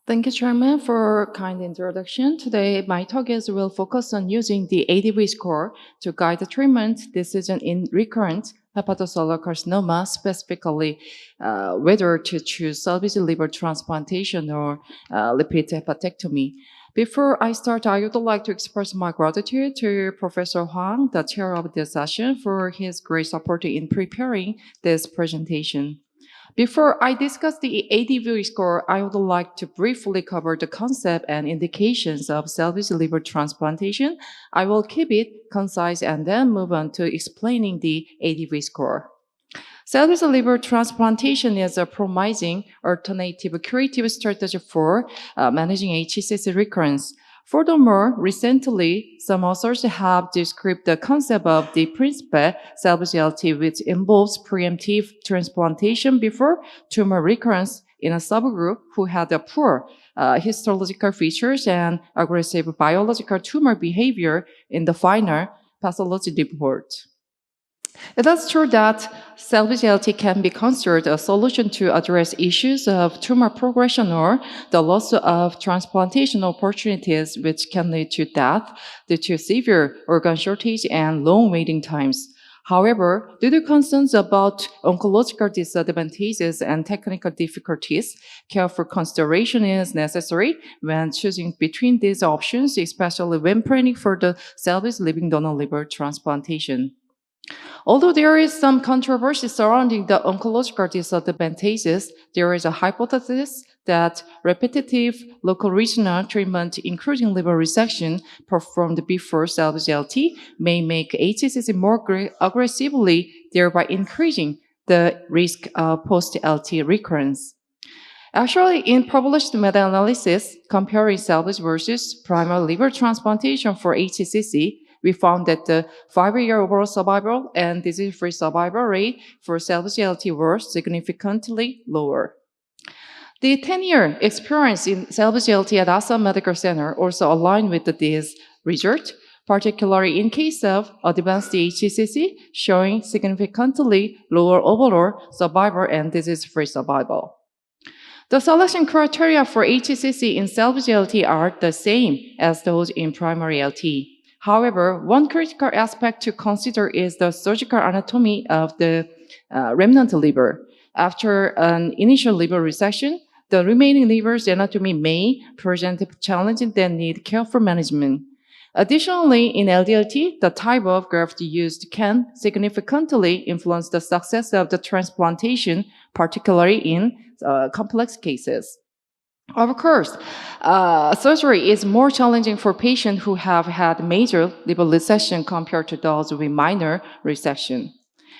Thank you, Chairman, for kind introduction. Today, my talk will focus on using the ADV score to guide the treatment decision in recurrent hepatocellular carcinoma, specifically whether to choose salvage liver transplantation or lipid hepatectomy. Before I start, I would like to express my gratitude to Professor Huang, the chair of this session, for his great support in preparing this presentation. Before I discuss the ADV score, I would like to briefly cover the concept and indications of salvage liver transplantation. I will keep it concise and then move on to explaining the ADV score. Salvage liver transplantation is a promising alternative curative strategy for managing HCC recurrence. Furthermore, recently, some authors have described the concept of the principal salvage LT, which involves preemptive transplantation before tumor recurrence in a subgroup who had a poor histological features and aggressive biological tumor behavior in the final pathology report. It is true that salvage LT can be considered a solution to address issues of tumor progression or the loss of transplantation opportunities, which can lead to death due to severe organ shortage and long waiting times. However, due to concerns about oncological disadvantages and technical difficulties, careful consideration is necessary when choosing between these options, especially when planning for the salvage living donor liver transplantation. Although there is some controversy surrounding the oncological disadvantages, there is a hypothesis that repetitive local regional treatment, including liver resection, performed before salvage LT, may make HCC more aggressively, thereby increasing the risk of post-LT recurrence. Actually, in published meta-analysis comparing salvage versus primary liver transplantation for HCC, we found that the 5-year overall survival and disease-free survival rate for salvage LT were significantly lower. The 10-year experience in salvage LT at Assam Medical Center also aligned with this result, particularly in case of advanced HCC, showing significantly lower overall survival and disease-free survival. The selection criteria for HCC in salvage LT are the same as those in primary LT. However, one critical aspect to consider is the surgical anatomy of the remnant liver. After an initial liver resection, the remaining liver's anatomy may present challenges that need careful management. Additionally, in LDLT, the type of graft used can significantly influence the success of the transplantation, particularly in complex cases. Of course, surgery is more challenging for patients who have had major liver resection compared to those with minor resection.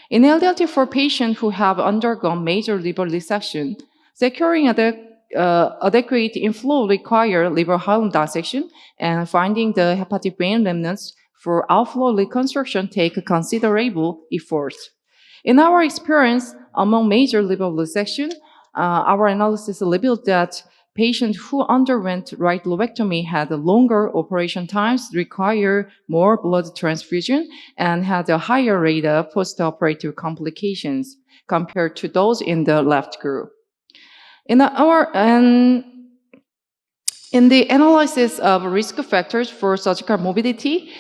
In LDLT, for patients who have undergone major liver resection, securing adequate inflow requires liver hilum dissection, and finding the hepatic vein remnants for outflow reconstruction take considerable effort. In our experience, among major liver resection, our analysis revealed that patients who underwent right lobectomy had longer operation times, require more blood transfusion, and had a higher rate of post-operative complications compared to those in the left group. In the analysis of risk factors for surgical morbidity,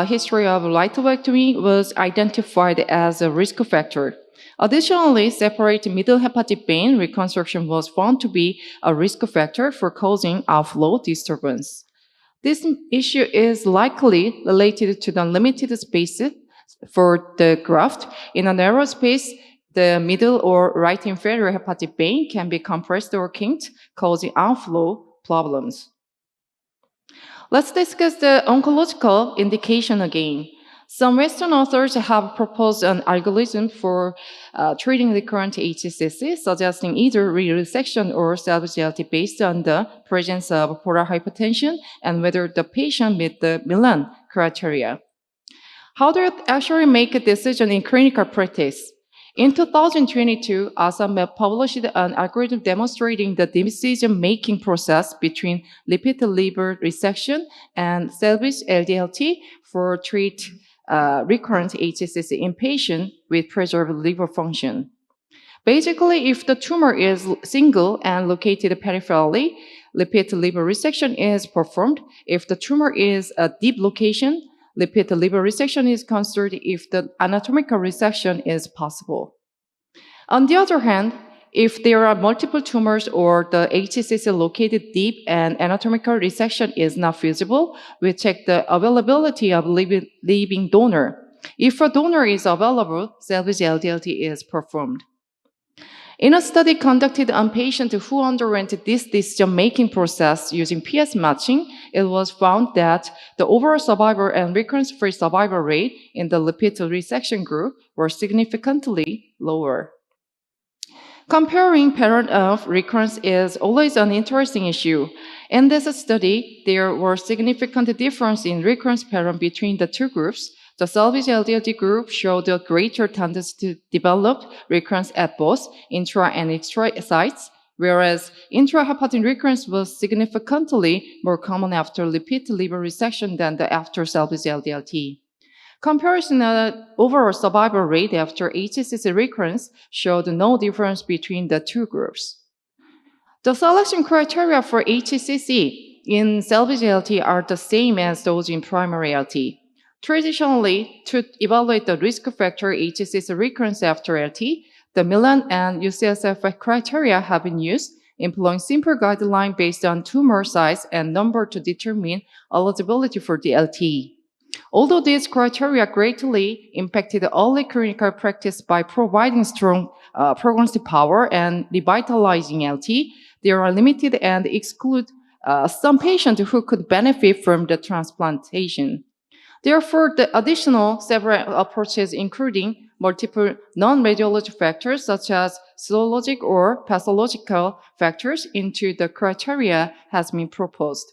history of right lobectomy was identified as a risk factor. Additionally, separate middle hepatic vein reconstruction was found to be a risk factor for causing outflow disturbance. This issue is likely related to the limited space for the graft. In a narrow space, the middle or right inferior hepatic vein can be compressed or kinked, causing outflow problems. Let's discuss the oncological indication again. Some Western authors have proposed an algorithm for treating recurrent HCC, suggesting either resection or salvage LT based on the presence of portal hypertension and whether the patient meets the Milan criteria. How do you actually make a decision in clinical practice? In 2022, ASAMED published an algorithm demonstrating the decision-making process between lipid liver resection and salvage LDLT for treat recurrent HCC in patients with preserved liver function. Basically, if the tumor is single and located peripherally, lipid liver resection is performed. If the tumor is a deep location, lipid liver resection is considered if the anatomical resection is possible. On the other hand, if there are multiple tumors or the HCC located deep and anatomical resection is not feasible, we check the availability of living donor. If a donor is available, salvage LDLT is performed. In a study conducted on patients who underwent this decision-making process using PS matching, it was found that the overall survival and recurrence-free survival rate in the lipid resection group were significantly lower. Comparing pattern of recurrence is always an interesting issue. In this study, there were significant difference in recurrence pattern between the two groups. The salvage LDLT group showed a greater tendency to develop recurrence at both intra and extra sites, whereas intrahepatic recurrence was significantly more common after lipid liver resection than the after salvage LDLT. Comparison of overall survival rate after HCC recurrence showed no difference between the two groups. The selection criteria for HCC in salvage LT are the same as those in primary LT. Traditionally, to evaluate the risk factor HCC recurrence after LT, the Milan and UCSF criteria have been used, employing simple guideline based on tumor size and number to determine eligibility for the LT. Although these criteria greatly impacted early clinical practice by providing strong prognostic power and revitalizing LT, they are limited and exclude some patients who could benefit from the transplantation. Therefore, the additional several approaches, including multiple non-radiologic factors such as serologic or pathological factors into the criteria, has been proposed.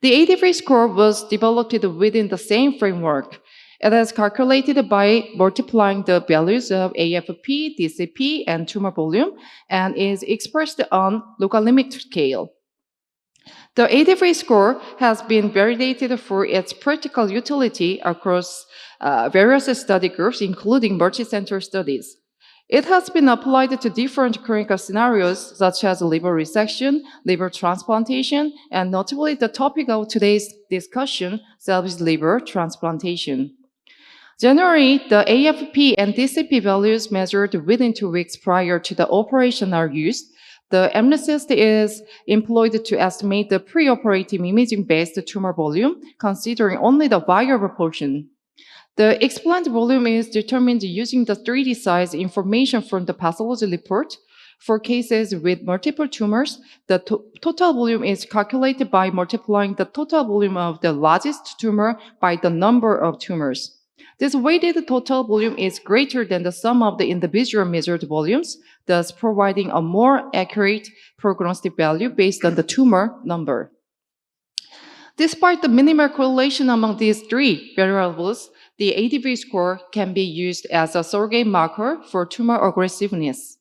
The ADV score was developed within the same framework. It is calculated by multiplying the values of AFP, DCP, and tumor volume, and is expressed on logarithmic scale. The ADV score has been validated for its practical utility across various study groups, including multicenter studies. It has been applied to different clinical scenarios such as liver resection, liver transplantation, and notably the topic of today's discussion, salvage liver transplantation. Generally, the AFP and DCP values measured within 2 weeks prior to the operation are used. The amnestist is employed to estimate the preoperative imaging-based tumor volume, considering only the viable portion. The explant volume is determined using the 3D size information from the pathology report. For cases with multiple tumors, the total volume is calculated by multiplying the total volume of the largest tumor by the number of tumors. This weighted total volume is greater than the sum of the individual measured volumes, thus providing a more accurate prognostic value based on the tumor number. Despite the minimal correlation among these three variables, the ADV score can be used as a surrogate marker for tumor aggressiveness.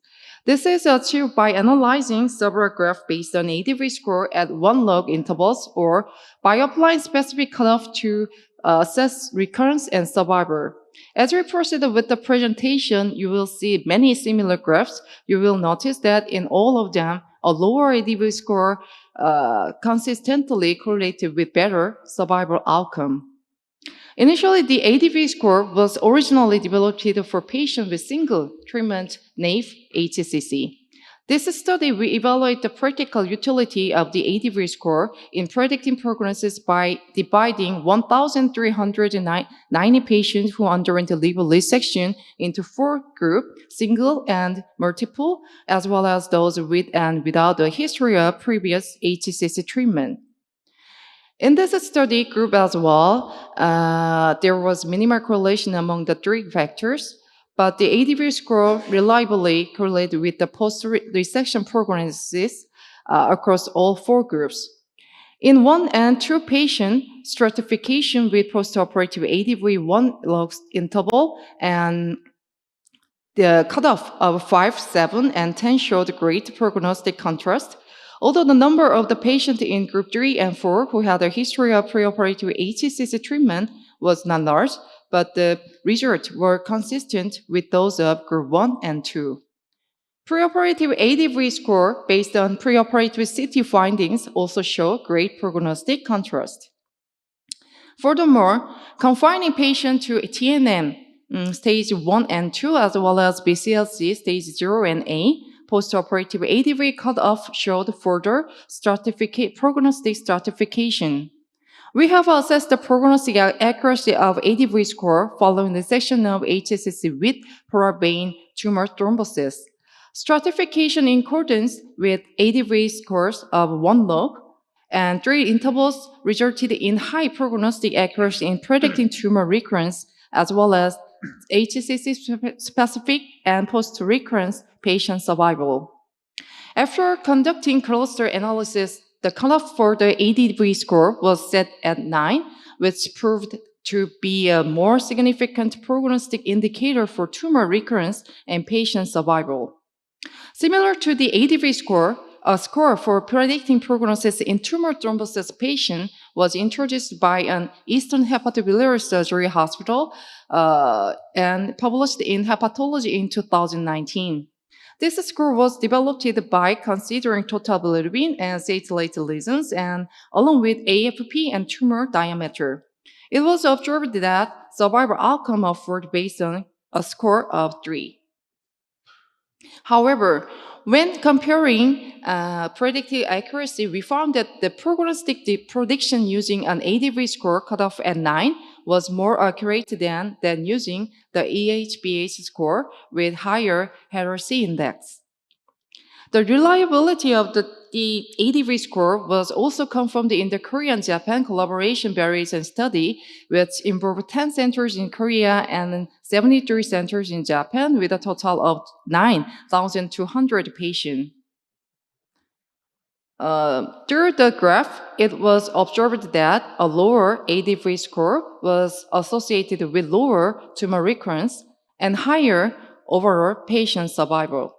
This is achieved by analyzing several graphs based on ADV score at 1 log intervals or by applying specific cutoff to assess recurrence and survival. As we proceed with the presentation, you will see many similar graphs. You will notice that in all of them, a lower ADV score consistently correlated with better survival outcome. Initially, the ADV score was originally developed for patients with single treatment naive HCC. This study will evaluate the practical utility of the ADV score in predicting prognosis by dividing 1,390 patients who underwent liver resection into 4 groups, single and multiple, as well as those with and without a history of previous HCC treatment. In this study group as well, there was minimal correlation among the 3 factors, but the ADV score reliably correlated with the post-resection prognosis across all 4 groups. In 1 and 2 patient stratification with postoperative ADV 1 log interval and the cutoff of 5, 7, and 10 showed great prognostic contrast. Although the number of the patients in group 3 and 4 who had a history of preoperative HCC treatment was not large, but the results were consistent with those of group 1 and 2. Preoperative ADV score based on preoperative CT findings also show great prognostic contrast. Furthermore, confining patients to TNM stage 1 and 2 as well as BCLC stage 0 and A, postoperative ADV cutoff showed further prognostic stratification. We have assessed the prognostic accuracy of ADV score following the section of HSCC with vein tumor thrombosis. Stratification in accordance with ADV scores of 1 log and 3 intervals resulted in high prognostic accuracy in predicting tumor recurrence as well as HSCC specific and post-recurrence patient survival. After conducting cluster analysis, the cutoff for the ADV score was set at 9, which proved to be a more significant prognostic indicator for tumor recurrence and patient survival. Similar to the ADV score, a score for predicting prognosis in tumor thrombosis patient was introduced by an Eastern Hepatobiliary Surgery Hospital and published in Hepatology in 2019. This score was developed by considering total bilirubin and satellite lesions and along with AFP and tumor diameter. It was observed that survival outcome offered based on a score of 3. However, when comparing predictive accuracy, we found that the prognostic prediction using an ADV score cutoff at 9 was more accurate than using the EHBH score with higher heresy index. The reliability of the ADV score was also confirmed in the Korean-Japan collaboration variation study, which involved 10 centers in Korea and 73 centers in Japan with a total of 9,200 patients. Through the graph, it was observed that a lower ADV score was associated with lower tumor recurrence and higher overall patient survival.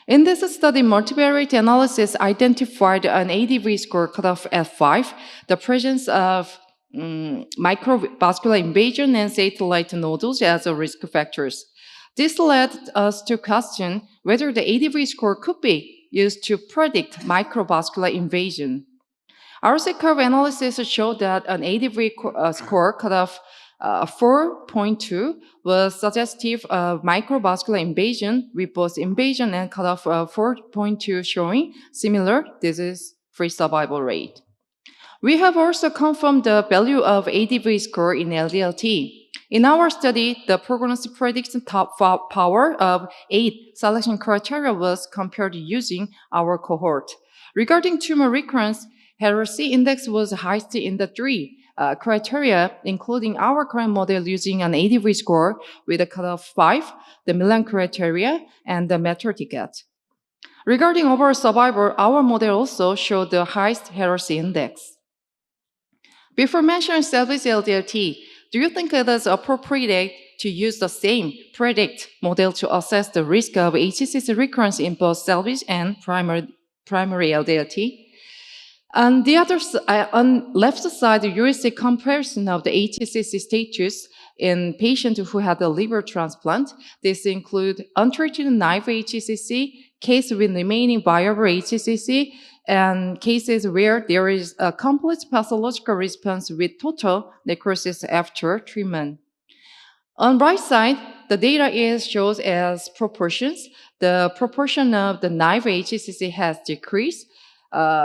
In this study, multivariate analysis identified an ADV score cutoff at 5, the presence of microvascular invasion and satellite nodules as risk factors. This led us to question whether the ADV score could be used to predict microvascular invasion. Our curve analysis showed that an ADV score cutoff 4.2 was suggestive of microvascular invasion, with both invasion and cutoff of 4.2 showing similar disease-free survival rate. We have also confirmed the value of ADV score in LDLT. In our study, the prognostic prediction top power of 8 selection criteria was compared using our cohort. Regarding tumor recurrence, heresy index was highest in the 3 criteria, including our current model using an ADV score with a cutoff 5, the Milan criteria, and the Metro ticket. Regarding overall survival, our model also showed the highest heresy index. Before mentioning salvage LDLT, do you think it is appropriate to use the same predict model to assess the risk of HCC recurrence in both salvage and primary LDLT? On the on left side, you will see comparison of the HCC status in patients who had a liver transplant. This include untreated naive HCC, case with remaining viable HCC, and cases where there is a complete pathological response with total necrosis after treatment. On right side, the data shows as proportions. The proportion of the naive HCC has decreased,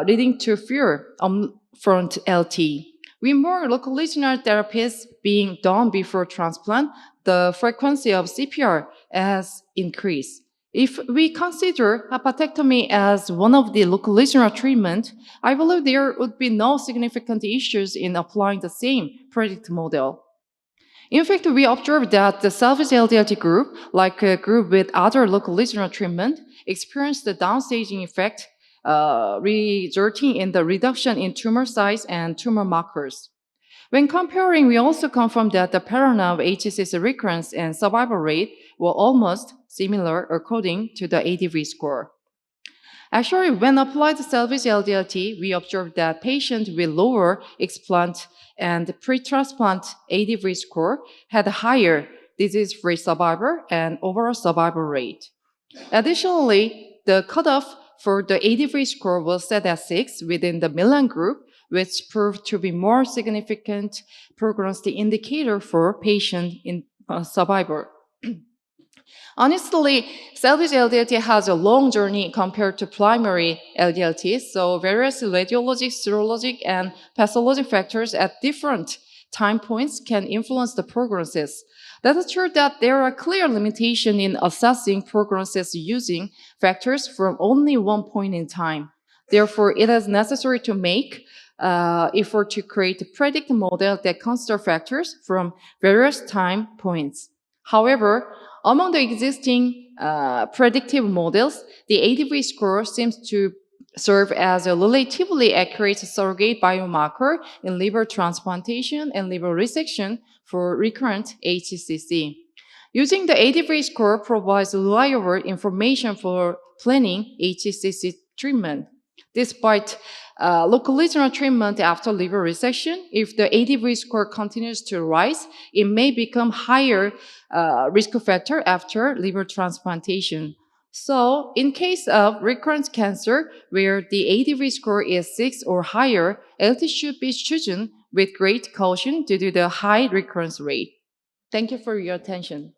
leading to fewer upfront LT. With more local regional therapies being done before transplant, the frequency of CPR has increased. If we consider hepatectomy as one of the local regional treatment, I believe there would be no significant issues in applying the same predict model. In fact, we observed that the salvage LDLT group, like a group with other local regional treatment, experienced the downstaging effect, resulting in the reduction in tumor size and tumor markers. When comparing, we also confirmed that the pattern of HCC recurrence and survival rate were almost similar according to the ADV score. Actually, when applied to salvage LDLT, we observed that patients with lower explant and pre-transplant ADV score had higher disease-free survival and overall survival rate. Additionally, the cutoff for the ADV score was set at 6 within the Milan group, which proved to be more significant prognostic indicator for patient in survivor. Honestly, salvage LDLT has a long journey compared to primary LDLT, so various radiologic, serologic, and pathologic factors at different time points can influence the prognosis. That is true that there are clear limitations in assessing prognosis using factors from only one point in time. Therefore, it is necessary to make effort to create a predictive model that consider factors from various time points. However, among the existing predictive models, the ADV score seems to serve as a relatively accurate surrogate biomarker in liver transplantation and liver resection for recurrent HCC. Using the ADV score provides reliable information for planning HCC treatment. Despite local regional treatment after liver resection, if the ADV score continues to rise, it may become higher risk factor after liver transplantation. So, in case of recurrent cancer, where the ADV score is 6 or higher, LT should be chosen with great caution due to the high recurrence rate. Thank you for your attention.